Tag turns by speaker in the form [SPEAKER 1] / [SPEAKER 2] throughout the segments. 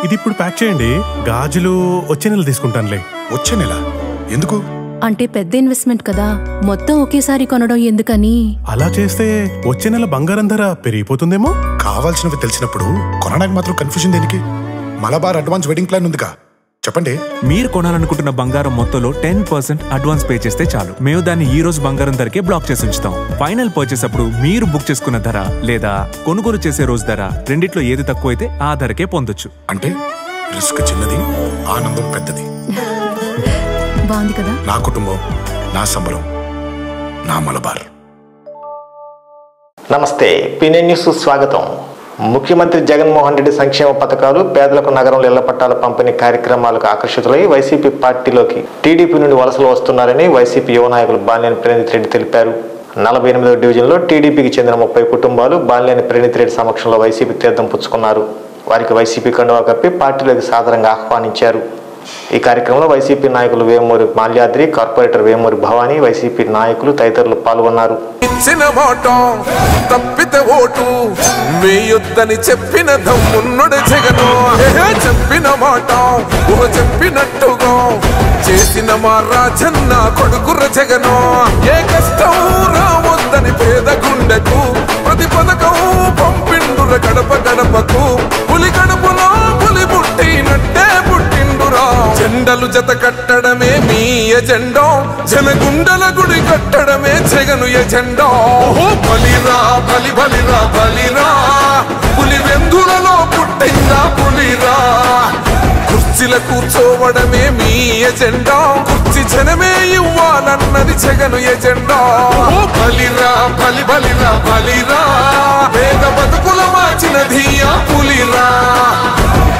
[SPEAKER 1] ఇది ఇప్పుడు ప్యాక్ చేయండి. గాజులు వచ్చే నెల తీసుకుంటానులే.
[SPEAKER 2] వచ్చే నెల ఎందుకు?
[SPEAKER 3] అంటే పెద్ద ఇన్వెస్ట్మెంట్ కదా, మొత్తం ఒకేసారి కొనడం ఎందుకని.
[SPEAKER 1] అలా చేస్తే వచ్చే నెల బంగారం ధర పెరిగిపోతుందేమో.
[SPEAKER 2] కావాల్సినవి తెలిసినప్పుడు కొనడానికి మాత్రం కన్ఫ్యూజన్ దేనికి? మలబార్ అడ్వాన్స్ వెడ్డింగ్ ప్లాన్ ఉందిగా, చెప్పండి.
[SPEAKER 4] మీరు కొనాలనుకుంటున్న బంగారం మొత్తంలో 10% అడ్వాన్స్ పే చేస్తే చాలు. మేము దాన్ని ఈ రోజు బంగారం ధరకే బ్లాక్ చేసి ఉంచుతాం. ఫైనల్ పర్చేస్ అప్పుడు మీరు బుక్ చేసుకున్న ధర లేదా కొనుగోలు చేసే రోజు ధర రెండిట్లో ఏది తక్కువైతే ఆ ధరకే పొందొచ్చు.
[SPEAKER 2] అంటే రిస్క్ చిన్నది, ఆనందం పెద్దది.
[SPEAKER 3] బాగుంది కదా.
[SPEAKER 2] నా కుటుంబం, నా సంబరం, నా మలబార్.
[SPEAKER 5] నమస్తే, పినే న్యూస్ స్వాగతం. ముఖ్యమంత్రి జగన్మోహన్ రెడ్డి సంక్షేమ పథకాలు, పేదలకు నగరంలో ఇళ్ల పట్టాల పంపిణీ కార్యక్రమాలకు ఆకర్షితులై వైసీపీ పార్టీలోకి టీడీపీ నుండి వలసలు వస్తున్నారని వైసీపీ యువ నాయకులు బాలినేని ప్రణీత్ రెడ్డి తెలిపారు. 48వ డివిజన్లో టీడీపీకి చెందిన 30 కుటుంబాలు బాలినేని ప్రణీత్ రెడ్డి సమక్షంలో వైసీపీ తీర్థం పుచ్చుకున్నారు. వారికి వైసీపీ కండువా కప్పి పార్టీలోకి సాదరంగా ఆహ్వానించారు. ఈ కార్యక్రమంలో వైసీపీ నాయకులు వేమూరి మాల్యాద్రి, కార్పొరేటర్ వేమూరి భవానీ, వైసీపీ నాయకులు తదితరులు పాల్గొన్నారు.
[SPEAKER 6] ఇచ్చిన మాట తప్పితే ఓటు వేయొద్దని చెప్పిన దమ్మున్నడు జగను. చెప్పిన మాట చెప్పినట్టుగా చేసిన మా రాజన్న కొడుకుర జగను. ఏ కష్టం రావద్దని పేద గుండెకు ప్రతి పథకం పంపిండుర గడప గడపకు. పులి గడపలో పులి పుట్టినట్టే పుట్టిండురా. జెండలు జత కట్టడమే మీ ఎజెండా, జనగుండల గుడి కట్టడమే జగను ఎజెండా. బలిరా బలి బలిరా బలిరా, పులి వెందులలో పుట్టిందా పులిరా. కుర్చీల కూర్చోవడమే మీ ఎజెండా, కుర్చీ జనమే ఇవ్వాలన్నది జగను ఎజెండా. బలిరా బలి బలిరా బలిరా, పేద బతుకుల మార్చినది ఆ పులిరా.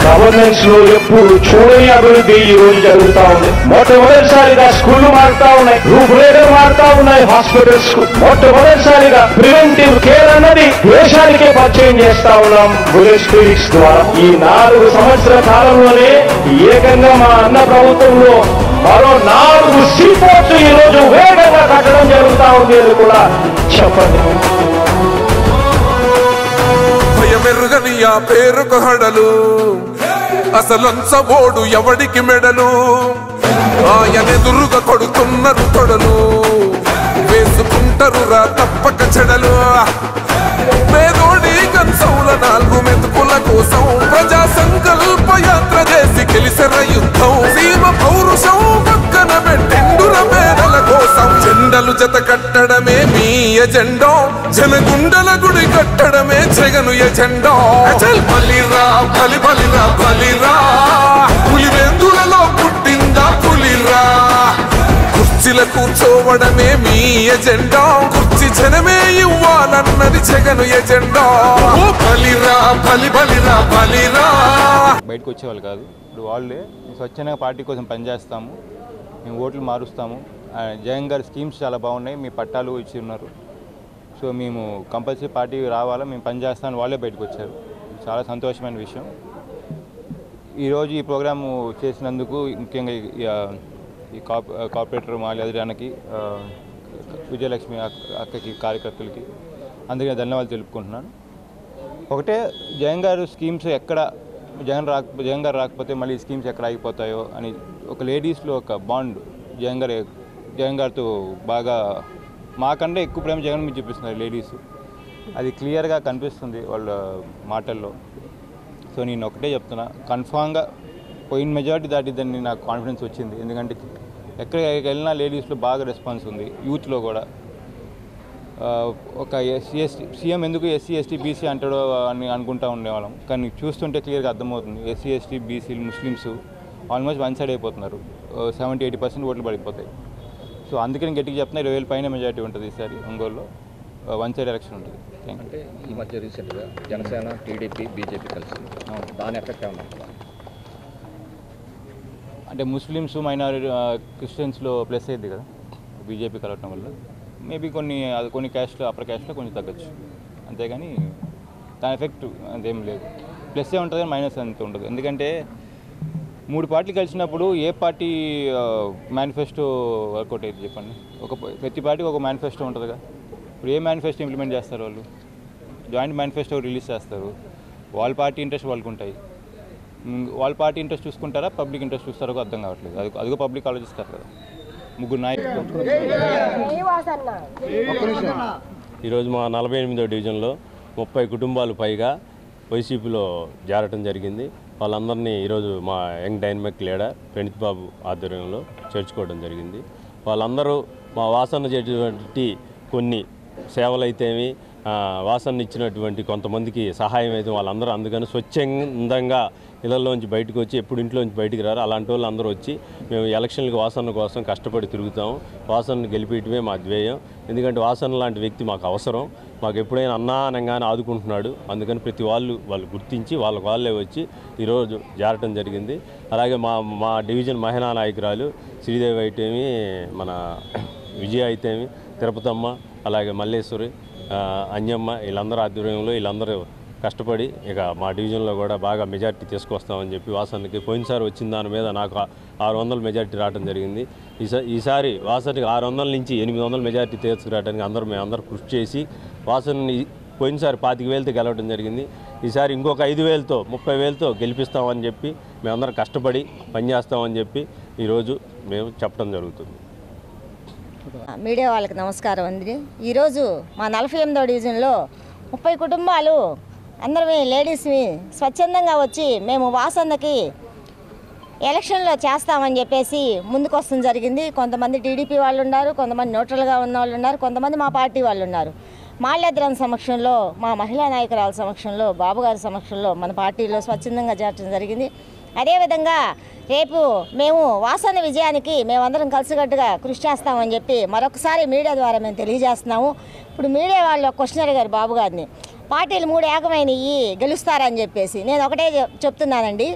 [SPEAKER 7] గవర్నెన్స్ లో ఎప్పుడు చూడని అభివృద్ధి ఈ రోజు జరుగుతా ఉంది. మొట్టమొదటిసారిగా స్కూళ్లు మారుతా ఉన్నాయి, రూపురేఖలు మారుతా ఉన్నాయి. హాస్పిటల్స్ కు మొట్టమొదటిసారిగా ప్రివెంటివ్ కేర్ అన్నది దేశానికే పరిచయం చేస్తా ఉన్నాం బుల్లెట్ క్లినిక్స్ ద్వారా. ఈ 4 సంవత్సరాల కాలంలోనే ఏకంగా మా అన్న ప్రభుత్వంలో మరో 4 సీపోర్ట్స్ ఈ రోజు వేగంగా కట్టడం జరుగుతా ఉంది అని కూడా చెప్పండి.
[SPEAKER 6] మెరుగని ఆ పేరుకు హడలు, అసలంచబోడు ఎవడికి మెడలు. ఆయనెదురుగా కొడుతున్నారు తొడలు, వేసుకుంటారు రా తప్పక చెడలు. పేదోడి కంచౌల 4 మెతుకుల కోసం ప్రజా సంకల్ప యాత్ర చేసి గెలిసెర యుద్ధం. సీమ పౌరుషం పక్కన పెట్టిండుర పేదల కోసం. జెండలు జత కట్టడమే మీ ఎజెండా, జనగుండల గుడి కట్టడమే జగను ఎజెండా. బలిరా బలి బలిరా బలిరా, పులి వెందులలో పుట్టిందా పులిరా. కుర్చీల కూర్చోవడమే మీ ఎజెండా, కుర్చీ జనమే ఇవ్వాలన్నది జగను ఎజెండా. బలిరా బలి బలిరా బలిరా.
[SPEAKER 8] బయటకు వచ్చేవాళ్ళు కాదు, ఇప్పుడు వాళ్ళే స్వచ్ఛంగా పార్టీ కోసం పనిచేస్తాము, మేము ఓట్లు మారుస్తాము, జగన్ గారి స్కీమ్స్ చాలా బాగున్నాయి, మీ పట్టాలు ఇచ్చి ఉన్నారు, సో మేము కంపల్సరీ పార్టీ రావాలా, మేము పనిచేస్తామని వాళ్ళే బయటకు వచ్చారు. చాలా సంతోషమైన విషయం. ఈరోజు ఈ ప్రోగ్రాము చేసినందుకు ముఖ్యంగా ఈ కార్పొరేటర్ మాల్యాద్రి అన్నకి, విజయలక్ష్మి అక్కకి, కార్యకర్తలకి అందరికీ ధన్యవాదాలు తెలుపుకుంటున్నాను. ఒకటే, జగన్ గారు స్కీమ్స్ ఎక్కడ జగన్ గారు రాకపోతే మళ్ళీ స్కీమ్స్ ఎక్కడ ఆగిపోతాయో అని ఒక లేడీస్లో ఒక బాండ్ జగన్ గారితో బాగా మాకంటే ఎక్కువ ప్రేమ జగన్ మీద చూపిస్తున్నారు లేడీస్. అది క్లియర్గా కనిపిస్తుంది వాళ్ళ మాటల్లో. సో నేను ఒకటే చెప్తున్నా, కన్ఫామ్గా పోయిన మెజారిటీ దాటిద్దని నాకు కాన్ఫిడెన్స్ వచ్చింది. ఎందుకంటే ఎక్కడికి వెళ్ళినా లేడీస్లో బాగా రెస్పాన్స్ ఉంది, యూత్లో కూడా. ఒక సీఎం ఎందుకు ఎస్సీ ఎస్టీ బీసీ అంటాడో అని అనుకుంటూ ఉండేవాళ్ళం, కానీ చూస్తుంటే క్లియర్గా అర్థమవుతుంది. ఎస్సీ ఎస్టీ బీసీలు ముస్లిమ్స్ ఆల్మోస్ట్ వన్ సైడ్ అయిపోతున్నారు, 70-80% ఓట్లు పడిపోతాయి. సో అందుకని గట్టిగా చెప్తున్నా, 20,000 పైన మెజారిటీ ఉంటుంది ఈసారి ఒంగోలులో, వన్ సైడ్ ఎలక్షన్ ఉంటుంది.
[SPEAKER 9] అంటే ఈ మధ్య రీసెంట్గా జనసేన, టీడీపీ, బీజేపీ కలిసి దాని ఎఫెక్ట్ ఏమన్నా?
[SPEAKER 8] అంటే ముస్లిమ్స్, మైనారిటీ, క్రిస్టియన్స్లో ప్లస్ అయ్యింది కదా బీజేపీ కలవటం వల్ల. మేబీ కొన్ని క్యాస్ట్లో, అప్పర్ క్యాస్ట్లో కొంచెం తగ్గచ్చు, అంతేగాని దాని ఎఫెక్ట్ అంతేం లేదు. ప్లస్ ఏ ఉంటుంది కానీ మైనస్ అంత ఉండదు. ఎందుకంటే 3 పార్టీలు కలిసినప్పుడు ఏ పార్టీ మేనిఫెస్టో వర్కౌట్ అయితే చెప్పండి. ప్రతి పార్టీకి ఒక మేనిఫెస్టో ఉంటుందిగా. ఇప్పుడు ఏ మేనిఫెస్టో ఇంప్లిమెంట్ చేస్తారు వాళ్ళు? జాయింట్ మేనిఫెస్టో రిలీజ్ చేస్తారు, వాళ్ళ పార్టీ ఇంట్రెస్ట్ వాళ్ళకు ఉంటాయి. వాళ్ళ పార్టీ ఇంట్రెస్ట్ చూసుకుంటారా, పబ్లిక్ ఇంట్రెస్ట్ చూస్తారో అర్థం కావట్లేదు. అదిగో పబ్లిక్ ఆలోచిస్తారు కదా. ముగ్గురు నాయకులు.
[SPEAKER 10] ఈరోజు మా 48వ డివిజన్లో 30 కుటుంబాలు పైగా వైసీపీలో చేరటం జరిగింది. వాళ్ళందరినీ ఈరోజు మా యంగ్ డైనమిక్ లీడర్ ప్రణీత్ బాబు ఆధ్వర్యంలో చేర్చుకోవడం జరిగింది. వాళ్ళందరూ మా వాసన చేసేటువంటి కొన్ని సేవలు అయితేమి, వాసన ఇచ్చినటువంటి కొంతమందికి సహాయం అయితే వాళ్ళందరూ అందుకని స్వచ్ఛందంగా ఇళ్లలోంచి బయటకు వచ్చి ఎప్పుడు ఇంట్లోంచి బయటికి రారు. అలాంటి వాళ్ళు అందరూ వచ్చి మేము ఎలక్షన్లకు వాసన కోసం కష్టపడి తిరుగుతాము. వాసనను గెలిపించడమే మా ధ్యేయం. ఎందుకంటే వాసన లాంటి వ్యక్తి మాకు అవసరం. మాకు ఎప్పుడైనా అన్నానంగానే ఆదుకుంటున్నాడు. అందుకని ప్రతి వాళ్ళు గుర్తించి వాళ్ళే వచ్చి ఈరోజు జారటం జరిగింది. అలాగే మా డివిజన్ మహిళా నాయకురాలు శ్రీదేవి అయితేమి, మన విజయ అయితేమి, తిరుపతమ్మ, అలాగే మల్లేశ్వరి, అంజమ్మ, వీళ్ళందరూ ఆధ్వర్యంలో వీళ్ళందరూ కష్టపడి ఇక మా డివిజన్లో కూడా బాగా మెజార్టీ తీసుకొస్తామని చెప్పి వాసనకి పోయినసారి వచ్చిన దాని మీద నాకు 600 మెజార్టీ రావడం జరిగింది. ఈసారి వాసనకి 600 నుంచి 800 మెజార్టీ తీసుకురావడానికి మేమందరూ కృషి చేసి వాసనని పోయినసారి 25,000తో గెలవడం జరిగింది. ఈసారి ఇంకొక 5,000తో 30,000తో గెలిపిస్తామని చెప్పి మేమందరం కష్టపడి పనిచేస్తామని చెప్పి ఈరోజు మేము చెప్పడం జరుగుతుంది.
[SPEAKER 11] మీడియా వాళ్ళకి నమస్కారం అండి. ఈరోజు మా 48వ డివిజన్లో 30 కుటుంబాలు అందరమే లేడీస్ని స్వచ్ఛందంగా వచ్చి మేము వాసన్నకి ఎలక్షన్లో చేస్తామని చెప్పేసి ముందుకు వస్తడం జరిగింది. కొంతమంది టీడీపీ వాళ్ళు ఉన్నారు, కొంతమంది న్యూట్రల్గా ఉన్న వాళ్ళు ఉన్నారు, కొంతమంది మా పార్టీ వాళ్ళు ఉన్నారు. మాల్యాద్రాన్ సమక్షంలో, మా మహిళా నాయకురాల సమక్షంలో, బాబుగారి సమక్షంలో మన పార్టీలో స్వచ్ఛందంగా చేర్చడం జరిగింది. అదేవిధంగా రేపు మేము వాసన విజయానికి మేమందరం కలిసికట్టుగా కృషి చేస్తామని చెప్పి మరొకసారి మీడియా ద్వారా మేము తెలియజేస్తున్నాము. ఇప్పుడు మీడియా వాళ్ళు క్వశ్చన్ అడిగారు బాబు గారిని, పార్టీలు 3 ఏకమైనవి గెలుస్తారని చెప్పేసి. నేను ఒకటే చెప్తున్నానండి,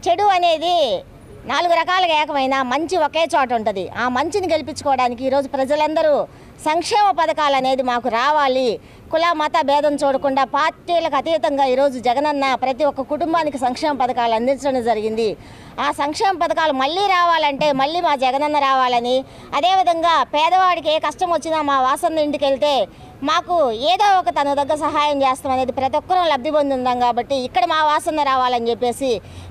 [SPEAKER 11] చెడు అనేది 4 రకాలుగా ఏకమైన మంచి ఒకే చోట ఉంటుంది. ఆ మంచిని గెలిపించుకోవడానికి ఈరోజు ప్రజలందరూ సంక్షేమ పథకాలు అనేది మాకు రావాలి. కుల మత భేదం చూడకుండా పార్టీలకు అతీతంగా ఈరోజు జగనన్న ప్రతి ఒక్క కుటుంబానికి సంక్షేమ పథకాలు అందించడం జరిగింది. ఆ సంక్షేమ పథకాలు మళ్ళీ రావాలంటే మళ్ళీ మా జగనన్న రావాలని, అదేవిధంగా పేదవాడికి ఏ కష్టం వచ్చినా మా వాసన ఇంటికి వెళ్తే మాకు ఏదో ఒక తన దగ్గర సహాయం చేస్తాం అనేది ప్రతి ఒక్కరూ లబ్ధి పొంది ఉందాం. కాబట్టి ఇక్కడ మా వాసన రావాలని చెప్పేసి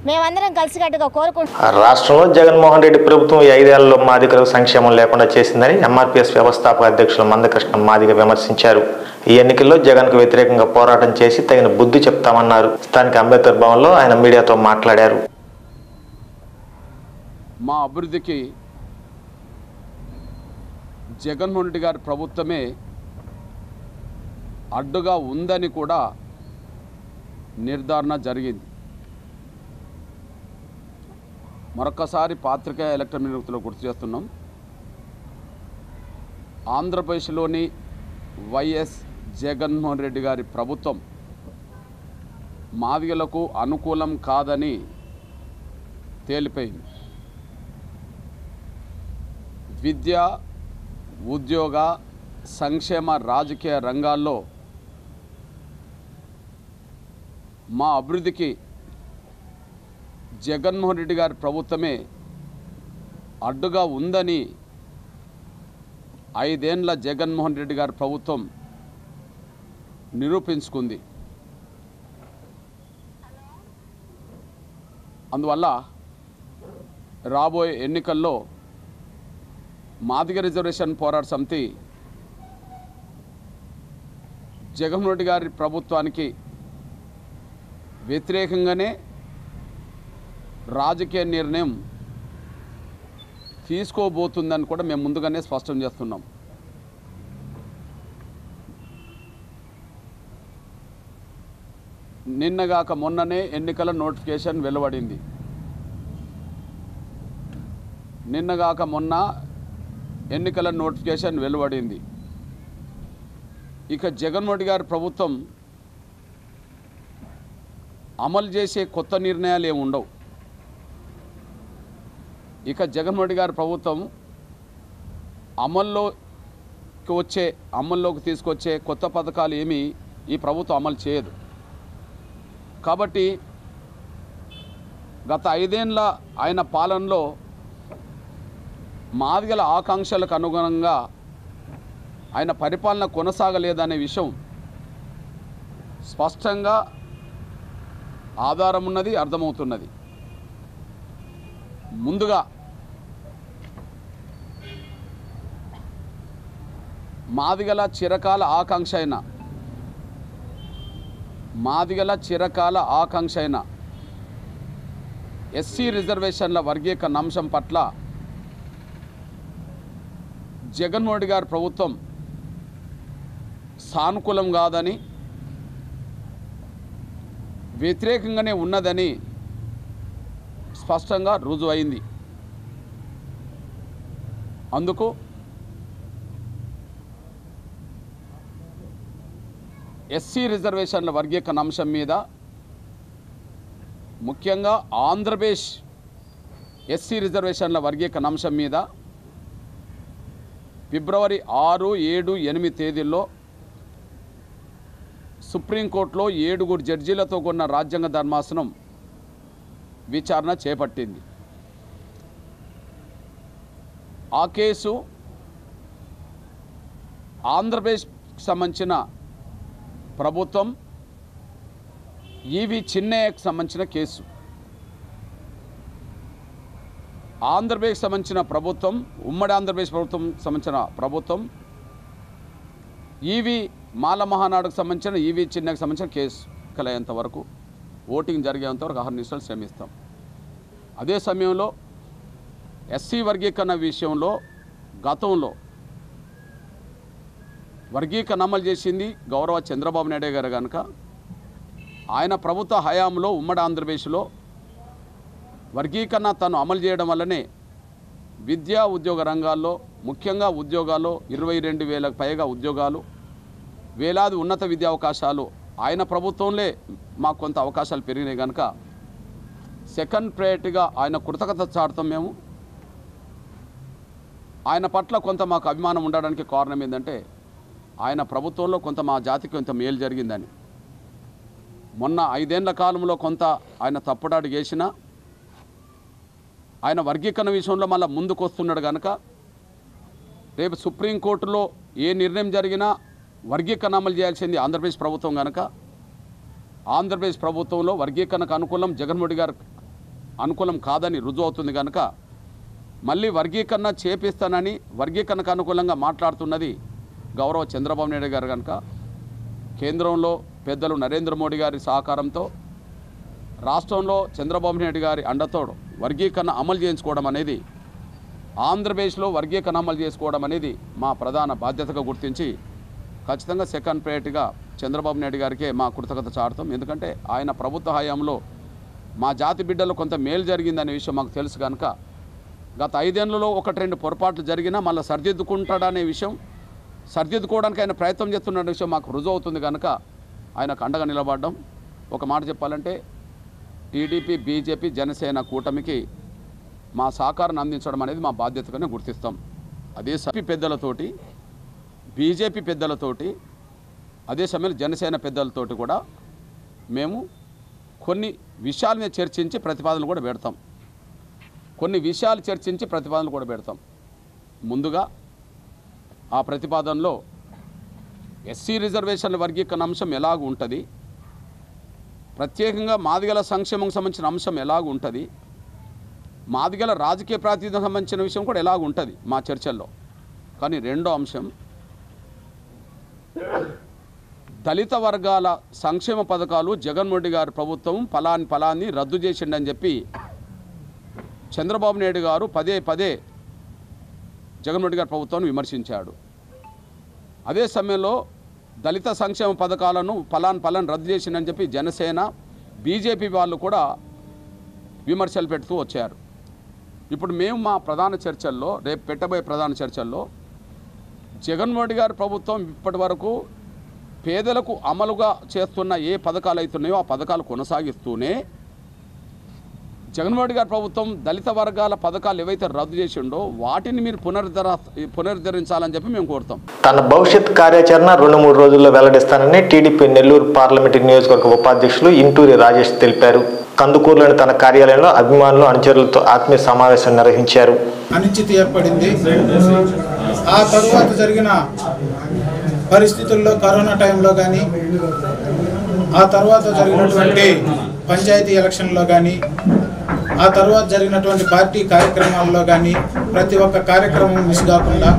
[SPEAKER 11] మేమందరం కలిసికట్టుగా కోరుకుంటున్నాం.
[SPEAKER 5] రాష్ట్రంలో జగన్మోహన్ రెడ్డి ప్రభుత్వం ఈ 5 ఏళ్లలో మాదిగలకు సంక్షేమం లేకుండా చేసిందని ఎంఆర్పీఎస్ వ్యవస్థాపక అధ్యక్షులు మందకృష్ణ మాదిగ విమర్శించారు. ఈ ఎన్నికల్లో జగన్కు వ్యతిరేకంగా పోరాటం చేసి తగిన బుద్ధి చెప్తామన్నారు. స్థానిక అంబేద్కర్ భవన్లో ఆయన మీడియాతో మాట్లాడారు.
[SPEAKER 12] మా అభివృద్ధికి జగన్మోహన్ రెడ్డి గారి ప్రభుత్వమే అడ్డుగా ఉందని కూడా నిర్ధారణ జరిగింది. మరొకసారి పాత్రికేయ ఎలక్ట్రానిక్ నిరుక్తులు గుర్తు చేస్తున్నాం. ఆంధ్రప్రదేశ్లోని వైఎస్ జగన్మోహన్ రెడ్డి గారి ప్రభుత్వం మాదిగలకు అనుకూలం కాదని తేలిపోయింది. విద్య, ఉద్యోగ, సంక్షేమ, రాజకీయ రంగాల్లో మా అభివృద్ధికి జగన్మోహన్ రెడ్డి గారి ప్రభుత్వమే అడ్డుగా ఉందని 5 ఏళ్ల జగన్మోహన్ రెడ్డి గారి ప్రభుత్వం నిరూపించుకుంది. అందువల్ల రాబోయే ఎన్నికల్లో మాదిగ రిజర్వేషన్ పోరాట సమితి జగన్మోహన్ రెడ్డి గారి ప్రభుత్వానికి వ్యతిరేకంగానే రాజకీయ నిర్ణయం తీసుకోబోతుందని కూడా మేము ముందుగానే స్పష్టం చేస్తున్నాం. నిన్నగాక మొన్ననే ఎన్నికల నోటిఫికేషన్ వెలువడింది. నిన్నగాక మొన్న ఎన్నికల నోటిఫికేషన్ వెలువడింది. ఇక జగన్మోహన్ రెడ్డి గారి ప్రభుత్వం అమలు చేసే కొత్త నిర్ణయాలు ఏమి ఉండవు. ఇక జగన్మోహన్ రెడ్డి గారి ప్రభుత్వం అమల్లోకి తీసుకొచ్చే కొత్త పథకాలు ఏమీ ఈ ప్రభుత్వం అమలు చేయదు. కాబట్టి గత 5 ఏళ్ల ఆయన పాలనలో మాదిగల ఆకాంక్షలకు అనుగుణంగా ఆయన పరిపాలన కొనసాగలేదనే విషయం స్పష్టంగా ఆధారం ఉన్నది, అర్థమవుతున్నది. ముందుగా మాదిగల చిరకాల ఆకాంక్ష అయిన ఎస్సీ రిజర్వేషన్ల వర్గీకరణ అంశం పట్ల జగన్మోహన్ రెడ్డి గారి ప్రభుత్వం సానుకూలం కాదని, వ్యతిరేకంగానే ఉన్నదని స్పష్టంగా రుజువైంది. అందుకు ఎస్సీ రిజర్వేషన్ల వర్గీకరణ అంశం మీద ముఖ్యంగా ఆంధ్రప్రదేశ్ ఎస్సీ రిజర్వేషన్ల వర్గీకరణ అంశం మీద ఫిబ్రవరి 6, 7, 8 తేదీల్లో సుప్రీంకోర్టులో 7 జడ్జీలతో కూడిన రాజ్యాంగ ధర్మాసనం విచారణ చేపట్టింది. ఆ కేసు ఆంధ్రప్రదేశ్కి సంబంధించిన ప్రభుత్వం ఈవి చిన్నయ్యకు సంబంధించిన కేసు. ఆంధ్రప్రదేశ్కి సంబంధించిన ప్రభుత్వం, ఉమ్మడి ఆంధ్రప్రదేశ్ ప్రభుత్వం సంబంధించిన ప్రభుత్వం ఈవి మాల మహానాడుకు సంబంధించిన ఈవి చిన్నయ్యకు సంబంధించిన కేసు కలయ్యేంత వరకు, ఓటింగ్ జరిగేంత వరకు అహర్నిశలు శ్రమిస్తాం. అదే సమయంలో ఎస్సీ వర్గీకరణ విషయంలో గతంలో వర్గీకరణ అమలు చేసింది గౌరవ చంద్రబాబు నాయుడు గారు కనుక ఆయన ప్రభుత్వ హయాంలో ఉమ్మడి ఆంధ్రప్రదేశ్లో వర్గీకరణ తను అమలు చేయడం వల్లనే విద్యా ఉద్యోగ రంగాల్లో, ముఖ్యంగా ఉద్యోగాల్లో 22,000కు పైగా ఉద్యోగాలు, వేలాది ఉన్నత విద్యా అవకాశాలు ఆయన ప్రభుత్వంలో మాకు కొంత అవకాశాలు పెరిగినాయి కనుక సెకండ్ ప్రయారిటీగా ఆయన కృతజ్ఞత చాటుతాం. మేము ఆయన పట్ల కొంత మాకు అభిమానం ఉండడానికి కారణం ఏంటంటే ఆయన ప్రభుత్వంలో కొంత మా జాతికి కొంత మేలు జరిగిందని. మొన్న 5 ఏళ్ల కాలంలో కొంత ఆయన తప్పుడాడు చేసిన ఆయన వర్గీకరణ విషయంలో మళ్ళీ ముందుకు వస్తున్నాడు కనుక రేపు సుప్రీంకోర్టులో ఏ నిర్ణయం జరిగినా వర్గీకరణ అమలు చేయాల్సింది ఆంధ్రప్రదేశ్ ప్రభుత్వం కనుక ఆంధ్రప్రదేశ్ ప్రభుత్వంలో వర్గీకరణకు అనుకూలం జగన్మోహన్ రెడ్డి గారు అనుకూలం కాదని రుజువు అవుతుంది కనుక మళ్ళీ వర్గీకరణ చేపిస్తానని వర్గీకరణకు అనుకూలంగా మాట్లాడుతున్నది గౌరవ చంద్రబాబు నాయుడు గారు కనుక కేంద్రంలో పెద్దలు నరేంద్ర మోడీ గారి సహకారంతో రాష్ట్రంలో చంద్రబాబు నాయుడు గారి అండతో వర్గీకరణ అమలు చేయించుకోవడం అనేది, ఆంధ్రప్రదేశ్లో వర్గీకరణ అమలు చేసుకోవడం అనేది మా ప్రధాన బాధ్యతగా గుర్తించి ఖచ్చితంగా సెకండ్ ప్రయారిటీగా చంద్రబాబు నాయుడు గారికే మా కృతజ్ఞత చాటుతాం. ఎందుకంటే ఆయన ప్రభుత్వ హయాంలో మా జాతి బిడ్డలు కొంత మేలు జరిగిందనే విషయం మాకు తెలుసు కనుక గత 5 ఏళ్లలో 1-2 పొరపాట్లు జరిగినా మళ్ళీ సరిదిద్దుకుంటాడనే విషయం, సరిదిద్దుకోవడానికి ఆయన ప్రయత్నం చేస్తున్న విషయం మాకు రుజువు అవుతుంది కనుక ఆయనకు అండగా నిలబడడం. ఒక మాట చెప్పాలంటే టీడీపీ, బీజేపీ, జనసేన కూటమికి మా సహకారాన్ని అందించడం అనేది మా బాధ్యతగానే గుర్తిస్తాం. అదే పెద్దలతోటి, బీజేపీ పెద్దలతోటి, అదే సమయంలో జనసేన పెద్దలతోటి కూడా మేము కొన్ని విషయాల మీద చర్చించి ప్రతిపాదనలు కూడా పెడతాం. ముందుగా ఆ ప్రతిపాదనలో ఎస్సీ రిజర్వేషన్ల వర్గీకరణ అంశం ఎలాగ ఉంటుంది, ప్రత్యేకంగా మాదిగల సంక్షేమం సంబంధించిన అంశం ఎలాగ ఉంటుంది, మాదిగల రాజకీయ ప్రాతినిధ్యం సంబంధించిన విషయం కూడా ఎలాగ ఉంటుంది మా చర్చల్లో. కానీ రెండో అంశం దళిత వర్గాల సంక్షేమ పథకాలు జగన్మోహన్ రెడ్డి గారి ప్రభుత్వం ఫలాన్ని రద్దు చేసిండని చెప్పి చంద్రబాబు నాయుడు గారు పదే జగన్మోహన్ రెడ్డి గారి ప్రభుత్వాన్ని విమర్శించాడు. అదే సమయంలో దళిత సంక్షేమ పథకాలను ఫలాన్ని రద్దు చేసిందని చెప్పి జనసేన, బీజేపీ వాళ్ళు కూడా విమర్శలు పెడుతూ వచ్చారు. ఇప్పుడు మేము మా ప్రధాన చర్చల్లో, రేపు పెట్టబోయే ప్రధాన చర్చల్లో జగన్మోహన్ రెడ్డి గారి ప్రభుత్వం ఇప్పటి వరకు పేదలకు అమలుగా చేస్తున్న ఏ పథకాలు అవుతున్నాయో ఆ పథకాలు కొనసాగిస్తూనే జగన్మోహన్ రెడ్డి గారి ప్రభుత్వం దళిత వర్గాల పథకాలు ఏవైతే రద్దు చేసిండో వాటిని మీరు పునరుద్ధరించాలని చెప్పి మేము కోరుతాం.
[SPEAKER 5] తన భవిష్యత్ కార్యాచరణ 2-3 రోజుల్లో వెల్లడిస్తానని టీడీపీ నెల్లూరు పార్లమెంటు నియోజకవర్గ ఉపాధ్యక్షులు ఇంటూరి రాజేష్ తెలిపారు. కందుకూరులోని తన కార్యాలయంలో అభిమానులు, అనుచరులతో ఆత్మీయ సమావేశం నిర్వహించారు.
[SPEAKER 13] అనిశ్చితి ఏర్పడింది. ఆ తరువాత జరిగిన పరిస్థితుల్లో, కరోనా టైంలో కానీ, ఆ తర్వాత జరిగినటువంటి పంచాయతీ ఎలక్షన్లో కానీ ఆ తర్వాత జరిగినటువంటి పార్టీ కార్యక్రమాల్లో కానీ ప్రతి ఒక్క కార్యక్రమం మిస్ కాకుండా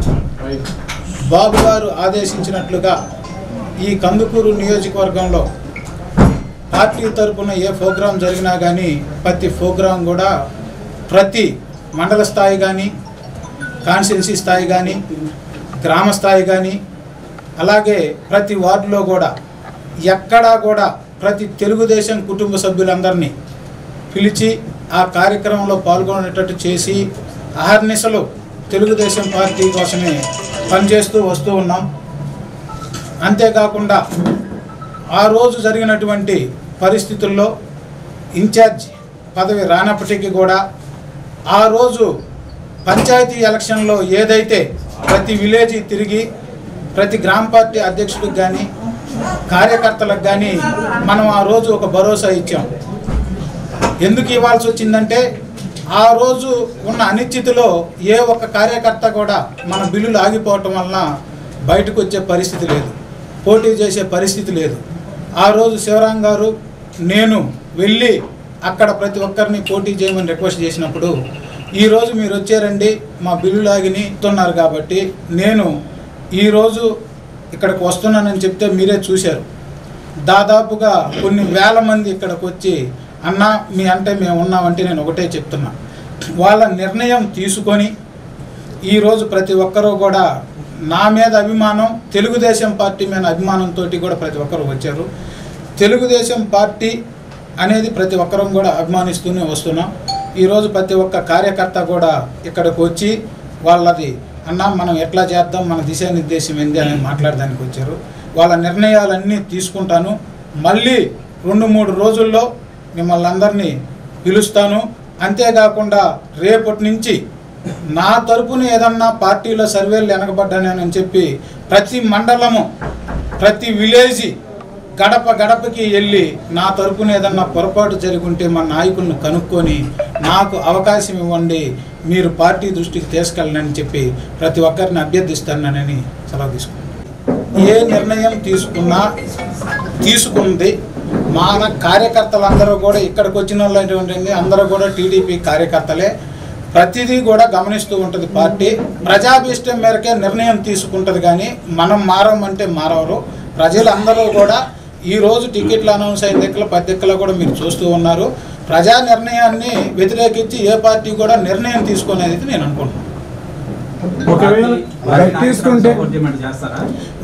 [SPEAKER 13] బాబు గారు ఆదేశించినట్లుగా ఈ కందుకూరు నియోజకవర్గంలో పార్టీ తరపున ఏ ప్రోగ్రాం జరిగినా కానీ ప్రతి ప్రోగ్రాం కూడా ప్రతి మండల స్థాయి కానీ కాన్స్టిట్యున్సీ స్థాయి కానీ గ్రామ స్థాయి కానీ అలాగే ప్రతి వార్డులో కూడా ఎక్కడా కూడా ప్రతి తెలుగుదేశం కుటుంబ సభ్యులందరినీ పిలిచి ఆ కార్యక్రమంలో పాల్గొనేటట్టు చేసి అహర్నిశలు తెలుగుదేశం పార్టీ కోసమే పనిచేస్తూ వస్తూ ఉన్నాం. అంతేకాకుండా ఆ రోజు జరిగినటువంటి పరిస్థితుల్లో ఇన్ఛార్జ్ పదవి రానప్పటికీ కూడా ఆ రోజు పంచాయతీ ఎలక్షన్లో ఏదైతే ప్రతి విలేజ్ తిరిగి ప్రతి గ్రామ పార్టీ అధ్యక్షుడికి కానీ కార్యకర్తలకు కానీ మనం ఆ రోజు ఒక భరోసా ఇచ్చాం. ఎందుకు ఇవ్వాల్సి వచ్చిందంటే ఆ రోజు ఉన్న అనిశ్చితిలో ఏ ఒక్క కార్యకర్త కూడా మన బిల్లులు ఆగిపోవటం వలన బయటకు వచ్చే పరిస్థితి లేదు, పోటీ చేసే పరిస్థితి లేదు. ఆ రోజు శివరాం గారు నేను వెళ్ళి అక్కడ ప్రతి ఒక్కరిని పోటీ చేయమని రిక్వెస్ట్ చేసినప్పుడు ఈరోజు మీరు వచ్చారండి మా బిల్లులు ఆగిని ఇస్తున్నారు కాబట్టి నేను ఈరోజు ఇక్కడికి వస్తున్నానని చెప్తే మీరే చూశారు. దాదాపుగా కొన్ని వేల మంది ఇక్కడికి వచ్చి అన్న మీ అంటే మేము ఉన్నామంటే నేను ఒకటే చెప్తున్నా, వాళ్ళ నిర్ణయం తీసుకొని ఈరోజు ప్రతి ఒక్కరూ కూడా నా మీద అభిమానం, తెలుగుదేశం పార్టీ మీద అభిమానంతో కూడా ప్రతి ఒక్కరు వచ్చారు. తెలుగుదేశం పార్టీ అనేది ప్రతి ఒక్కరూ కూడా అభిమానిస్తూనే వస్తున్నాం. ఈరోజు ప్రతి ఒక్క కార్యకర్త కూడా ఇక్కడికి వచ్చి వాళ్ళది అన్న మనం ఎట్లా చేద్దాం, మన దిశానిర్దేశం ఏంది అని మాట్లాడడానికి వచ్చారు. వాళ్ళ నిర్ణయాలన్నీ తీసుకుంటాను. మళ్ళీ 2-3 రోజుల్లో మిమ్మల్ని అందరినీ పిలుస్తాను. అంతేకాకుండా రేపటి నుంచి నా తరపున ఏదన్నా పార్టీలో సర్వేలు వెనకబడ్డానని చెప్పి ప్రతి మండలము ప్రతి విలేజ్ గడప గడపకి వెళ్ళి నా తరపున ఏదన్నా పొరపాటు జరుగుంటే మా నాయకులను కనుక్కొని నాకు అవకాశం ఇవ్వండి, మీరు పార్టీ దృష్టికి తీసుకెళ్ళనని చెప్పి ప్రతి ఒక్కరిని అభ్యర్థిస్తానని సలహా తీసుకున్నాను. ఏ నిర్ణయం తీసుకుంది మన కార్యకర్తలందరూ కూడా ఇక్కడికి వచ్చిన వాళ్ళు అందరూ కూడా టీడీపీ కార్యకర్తలే. ప్రతిదీ కూడా గమనిస్తూ ఉంటుంది పార్టీ. ప్రజాభీష్టం మేరకే నిర్ణయం తీసుకుంటుంది, కానీ మనం మారమంటే మారవరు. ప్రజలందరూ కూడా ఈరోజు టికెట్లు అనౌన్స్ అయిన దగ్గర 10 దిక్కులో కూడా మీరు చూస్తూ ఉన్నారు. ప్రజా నిర్ణయాన్ని వ్యతిరేకించి ఏ పార్టీ కూడా నిర్ణయం తీసుకునేది నేను అనుకుంటున్నాను.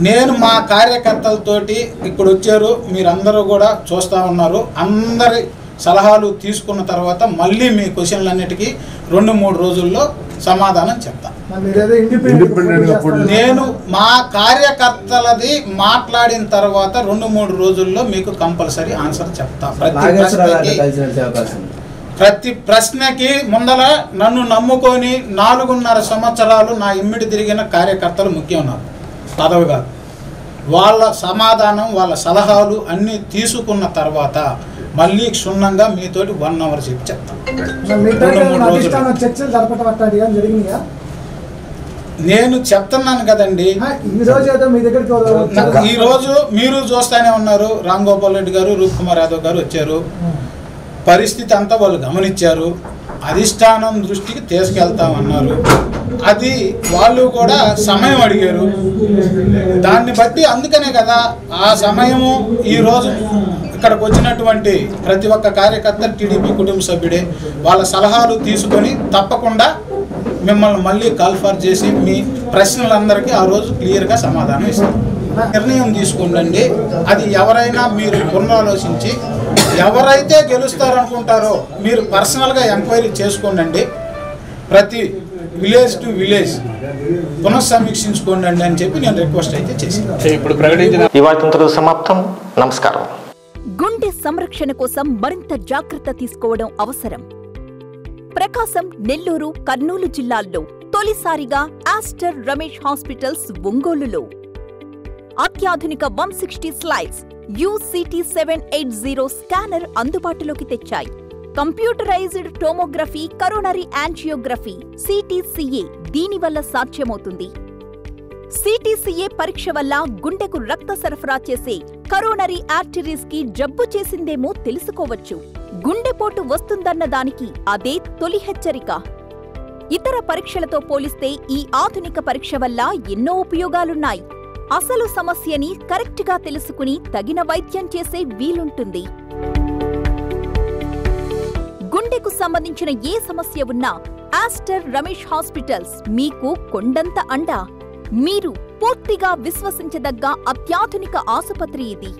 [SPEAKER 13] నేను మా కార్యకర్తలతోటి ఇప్పుడు వచ్చారు, మీరందరూ కూడా చూస్తూ ఉన్నారు. అందరి సలహాలు తీసుకున్న తర్వాత మళ్ళీ మీ క్వశ్చన్లన్నిటికీ 2-3 రోజుల్లో సమాధానం చెప్తా. నేను మా కార్యకర్తలది మాట్లాడిన తర్వాత 2-3 రోజుల్లో మీకు కంపల్సరీ ఆన్సర్ చెప్తా. ప్రతి ప్రశ్నకి ముందల నన్ను నమ్ముకొని 4.5 సంవత్సరాలు నా ఇమ్మిడి తిరిగిన కార్యకర్తలు ముఖ్యం. నాకు పదవి కాదు, వాళ్ళ సమాధానం వాళ్ళ సలహాలు అన్నీ తీసుకున్న తర్వాత మళ్ళీ క్షుణ్ణంగా మీతోటి 1 అవర్ చెప్పి చెప్తాను. నేను చెప్తున్నాను కదండి, ఈరోజు మీరు చూస్తూనే ఉన్నారు. రామ్ గోపాల్ రెడ్డి గారు, రూప్ కుమార్ యాదవ్ గారు వచ్చారు. పరిస్థితి అంతా వాళ్ళు గమనించారు. అధిష్టానం దృష్టికి తీసుకెళ్తామన్నారు. అది వాళ్ళు కూడా సమయం అడిగారు. దాన్ని బట్టి అందుకనే కదా ఆ సమయము ఈరోజు ఇక్కడికి వచ్చినటువంటి ప్రతి ఒక్క కార్యకర్త టీడీపీ కుటుంబ సభ్యుడే. వాళ్ళ సలహాలు తీసుకొని తప్పకుండా మిమ్మల్ని మళ్ళీ కాల్ఫర్ చేసి మీ ప్రశ్నలందరికీ ఆ రోజు క్లియర్గా సమాధానం ఇస్తాం. నిర్ణయం తీసుకోండి. అది ఎవరైనా మీరు పునరాలోచించి ఎవరైతే గెలుస్తారనుకుంటారో మీరు పర్సనల్గా ఎంక్వైరీ చేసుకోండి. ప్రతి విలేజ్ టు విలేజ్ పునఃసమీక్షించుకోండి అని చెప్పి నేను రిక్వెస్ట్ అయితే చేశాను.
[SPEAKER 5] ఇప్పుడు ప్రకటించిన ఈ వార్తంతో సమాప్తం. నమస్కారం.
[SPEAKER 14] గుండె సంరక్షణ కోసం మరింత జాగ్రత్త తీసుకోవడం అవసరం. ప్రకాశం, నెల్లూరు, కర్నూలు జిల్లాల్లో తొలిసారిగా ఆస్టర్ రమేష్ హాస్పిటల్స్ ఒంగోలులో అత్యాధునిక 160 స్లైడ్స్ UCT 780 స్కానర్ అందుబాటులోకి తెచ్చాయి. Computerised tomography, coronary angiography, CTCA దీనివల్ల సాధ్యమవుతుంది. CTCA పరీక్ష వల్ల గుండెకు రక్త సరఫరా చేసే కరోనరీ ఆర్టరీస్ కి జబ్బు చేసిందేమో తెలుసుకోవచ్చు. గుండెపోటు వస్తుందన్న దానికి అదే తొలి హెచ్చరిక. ఇతర పరీక్షలతో పోలిస్తే ఈ ఆధునిక పరీక్ష వల్ల ఎన్నో ఉపయోగాలున్నాయి. అసలు సమస్యని కరెక్ట్గా తెలుసుకుని తగిన వైద్యం చేసే వీలుంటుంది. గుండెకు సంబంధించిన ఏ సమస్య ఉన్నా ఆస్టర్ రమేష్ హాస్పిటల్స్ మీకు కొండంత అండ. మీరు పూర్తిగా విశ్వసించదగ్గ అత్యాధునిక ఆసుపత్రి ఇది.